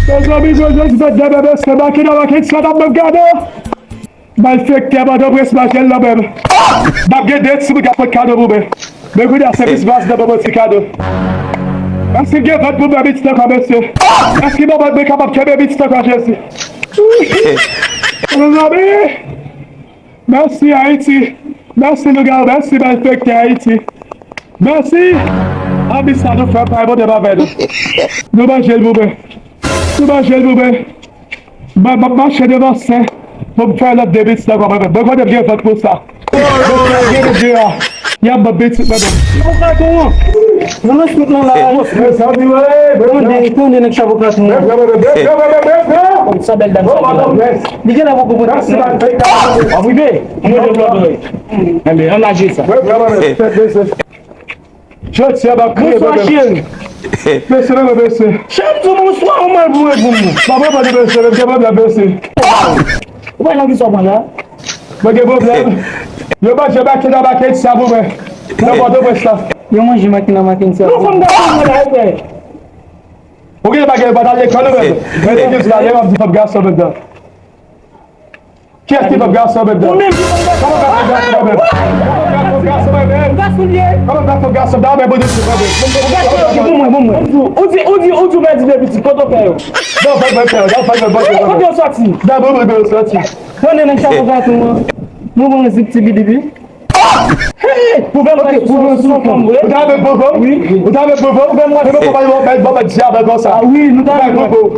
Meus amigos, hoje vai dar bebê, você vai aqui na maquete, você tá bancada. Mas foi que é pra dobrar esse bagulho lá mesmo. Bagulho dentro, se ligar pra cada um, velho. Meu cuidado, você vai se vacinar da bomba de cada. Assim que vai pro bebê de estar com a cabeça. Assim que não vai brincar pra porque bebê de estar com a gente. Meus amigos, merci Haïti. Merci lugar, merci mais foi que Haïti. Merci. Amistade, frère, par exemple, de ma veille. Nous mangez le bébé. Nous mangez le bébé. Marchez devant ça. Pour me faire la débit, c'est d'accord, bébé. Pourquoi de bien fait pour ça? Il y a ma bête, bébé. Não é isso não lá. Onde é que chegou para tu? Sabe ele dança. Diga lá vou botar. Ah, muito bem. Não lá gista. Je tiens ma clé, bébé. Baissez le baissez. Chame tout mon soir au mal pour vous. Maman va te baisser, je vais me baisser. Où est-ce qu'ils sont là? Mais quel problème? Je vais baquer dans ma quête, ça vous met. Non, pas de ça. Eu manjo máquina ça. Não vamos dar uma lá, O que vai querer batalha com ele? Mas tem que usar ele para pegar sobre ele. Que é que vai pegar sobre ele? O mesmo. Como vai pegar sobre ele? Como vai pegar sobre ele? Vamos Onde vai dizer que quando eu não vai eu sorti. Dá bom meu sorti. Quando eu não chamo gato, não vamos exibir. Vous avez Ah oui, nous avons.